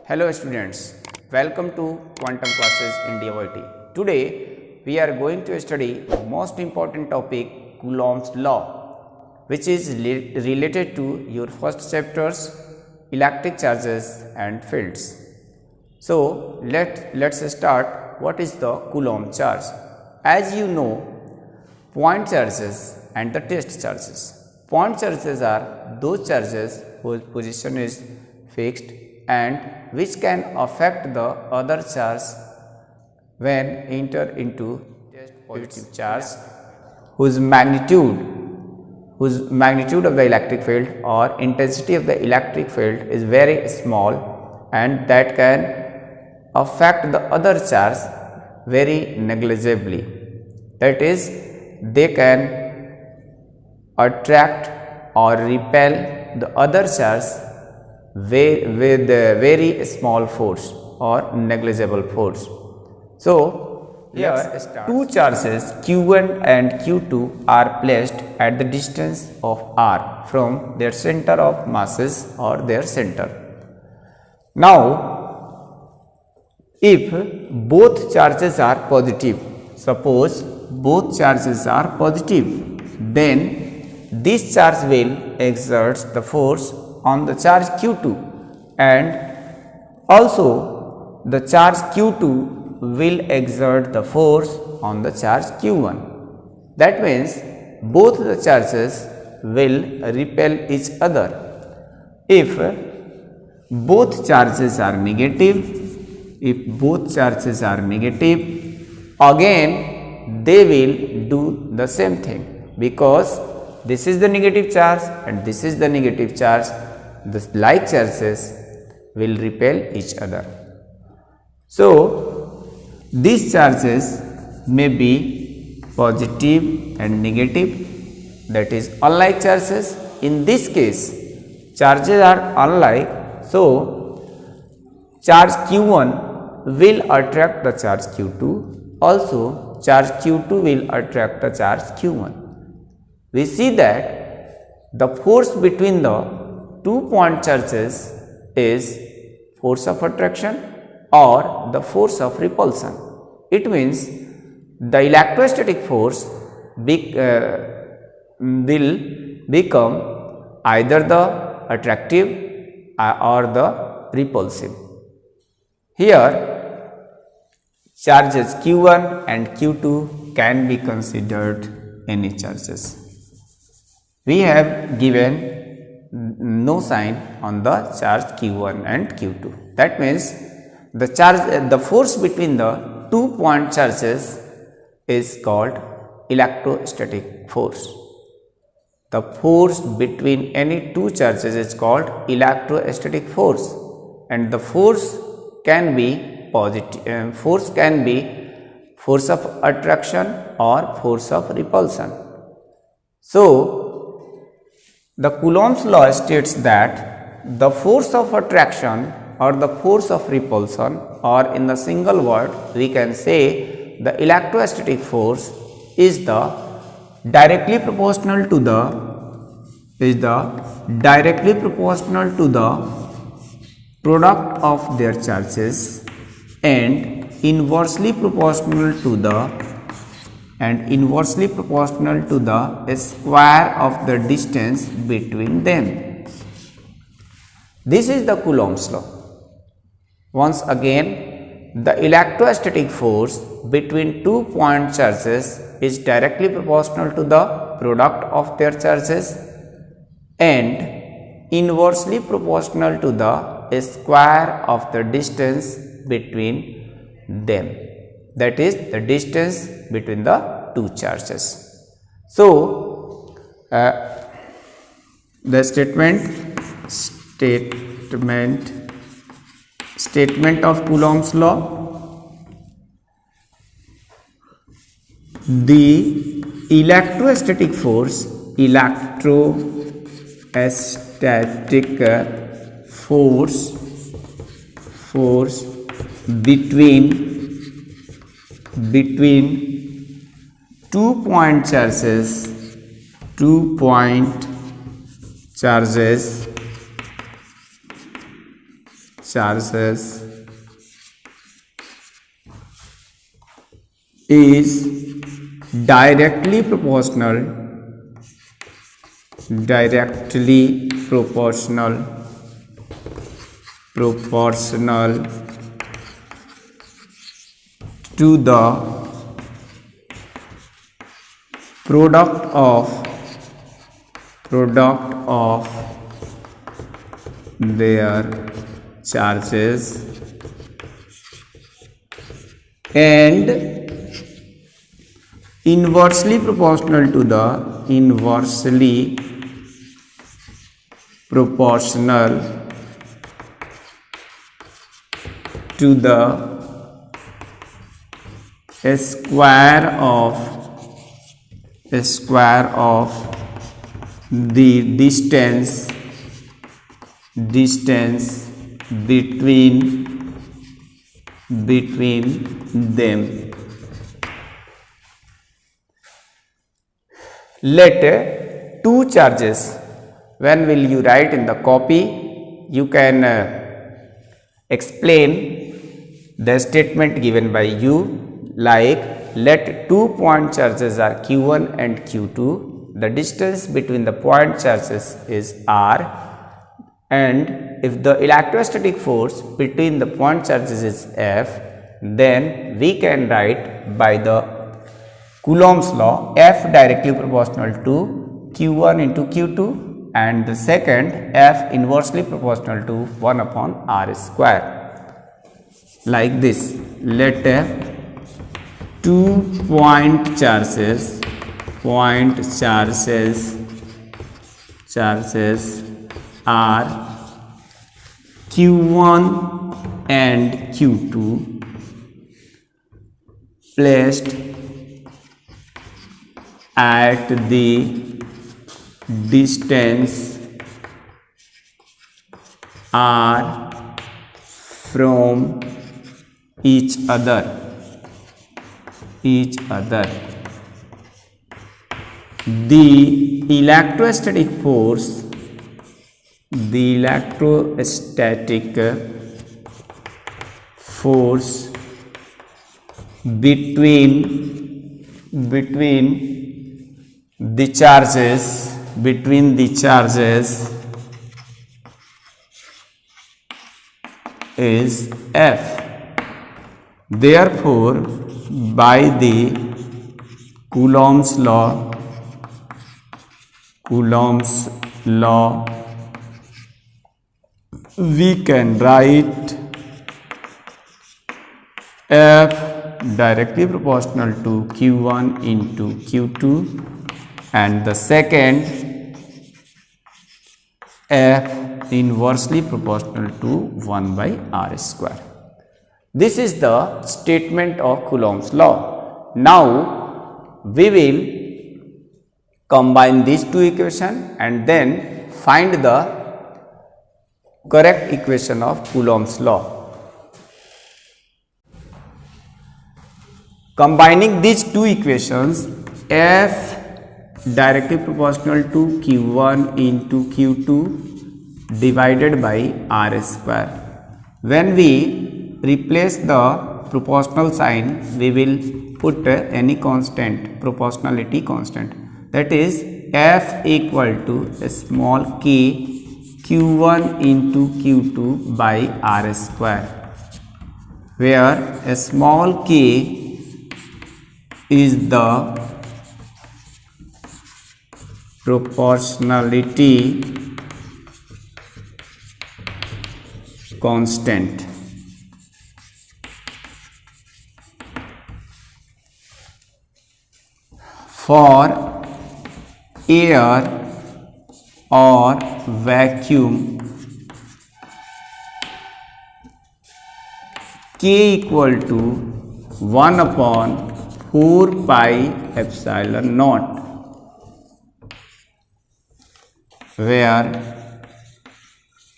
Hello students, welcome to Quantum Classes in DOIT. Today we are going to study most important topic Coulomb's law, which is related to your first chapters electric charges and fields. So let's start. What is the Coulomb charge? As you know, point charges and the test charges. Point charges are those charges whose position is fixed and which can affect the other charge when enter into test positive charge whose magnitude of the electric field or intensity of the electric field is very small and that can affect the other charge very negligibly. That is, they can attract or repel the other charge with a very small force or negligible force. So, here two charges Q1 and Q2 are placed at the distance of r from their center of masses or their center. Now, if both charges are positive, suppose both charges are positive, then this charge will exert the force on the charge Q2 and also the charge Q2 will exert the force on the charge Q1. That means both the charges will repel each other. If both charges are negative, again they will do the same thing, because this is the negative charge and this is the negative charge. The like charges will repel each other. So, these charges may be positive and negative, that is unlike charges. In this case, charges are unlike, so charge Q1 will attract the charge Q2, also charge Q2 will attract the charge Q1. We see that the force between the 2 point charges is force of attraction or the force of repulsion. It means the electrostatic force will become either the attractive or the repulsive. Here, charges Q1 and Q2 can be considered any charges. We have given no sign on the charge Q1 and Q2. That means the force between the 2 point charges is called electrostatic force. The force between any two charges is called electrostatic force, and the force can be positive. Force can be force of attraction or force of repulsion. So, the Coulomb's law states that the force of attraction or the force of repulsion, or in the single word we can say the electrostatic force, is directly proportional to the product of their charges and inversely proportional to the square of the distance between them. This is the Coulomb's law. Once again, the electrostatic force between 2 point charges is directly proportional to the product of their charges and inversely proportional to the square of the distance between them. That is the distance between the two charges. So, the statement of Coulomb's law: the electrostatic force between 2 point charges charges is directly proportional to the product of their charges and inversely proportional to the square of the distance between them. Let two charges, when will you write in the copy, you can explain the statement given by you, like let two point charges are q1 and q2, the distance between the point charges is r, and if the electrostatic force between the point charges is F, then we can write by the Coulomb's law F directly proportional to Q1 into Q2 and the second F inversely proportional to 1 upon R square. Like this, let two point charges are Q1 and Q2 placed at the distance r from each other. The electrostatic force between the charges is F. Therefore, by the Coulomb's law, we can write F directly proportional to Q1 into Q2 and the second F inversely proportional to 1 by R square. This is the statement of Coulomb's law. Now we will combine these two equations and then find the correct equation of Coulomb's law. Combining these two equations, F directly proportional to Q1 into Q2 divided by R square. When we replace the proportional sign, we will put any constant, proportionality constant, that is F equal to a small k Q1 into Q2 by R square, where a small k is the proportionality constant. For air or vacuum, K equal to 1 upon 4 pi epsilon naught, where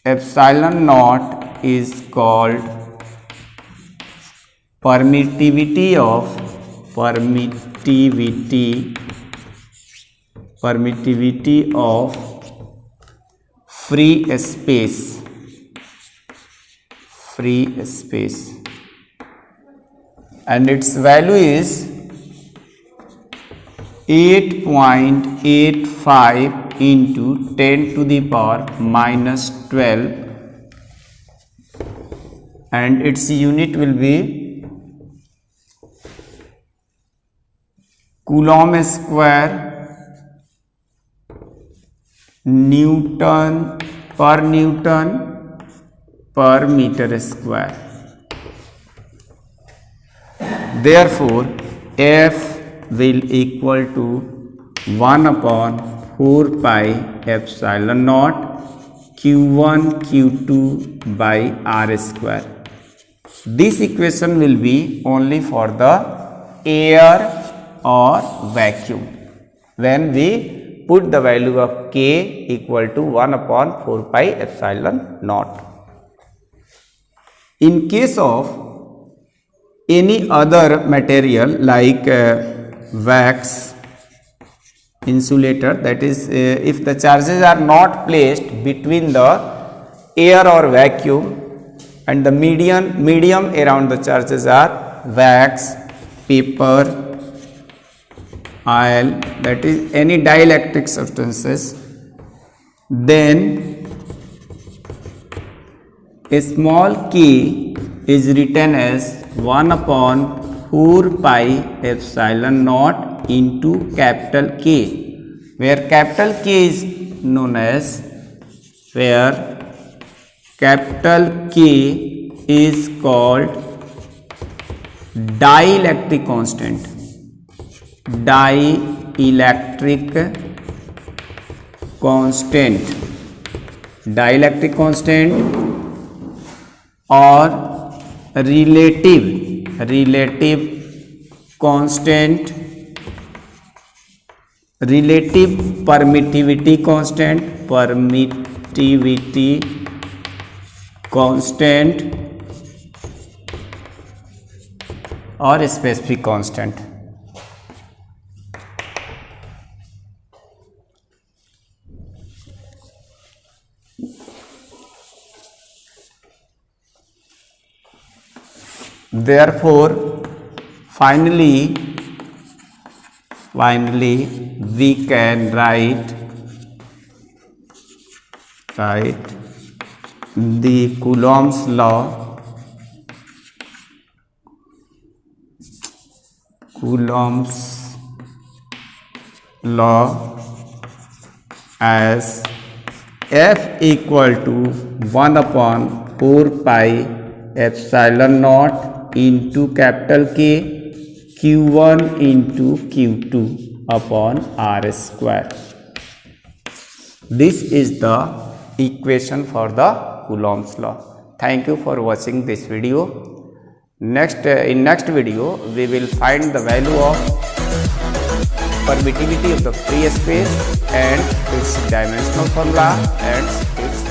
epsilon naught is called permittivity of free space. free space, and its value is 8.85 into 10 to the power minus 12, and its unit will be Coulomb square Newton per meter square. Therefore, F will equal to 1 upon 4 pi epsilon naught Q1 Q2 by R square. This equation will be only for the air or vacuum when we put the value of K equal to 1 upon 4 pi epsilon naught. In case of any other material like wax, insulator, that is if the charges are not placed between the air or vacuum and the medium around the charges are wax, paper, oil, that is any dielectric substances, then a small k is written as 1 upon 4 pi epsilon naught into capital K, where capital K is known as, where capital K is called dielectric constant. Dielectric constant or relative constant, relative permittivity constant or specific constant. Therefore, finally we can write the Coulomb's law as F equal to 1 upon 4 pi epsilon naught into capital K Q1 into Q2 upon R square. This is the equation for the Coulomb's law. Thank you for watching this video. In next video we will find the value of permittivity of the free space and its dimensional formula and its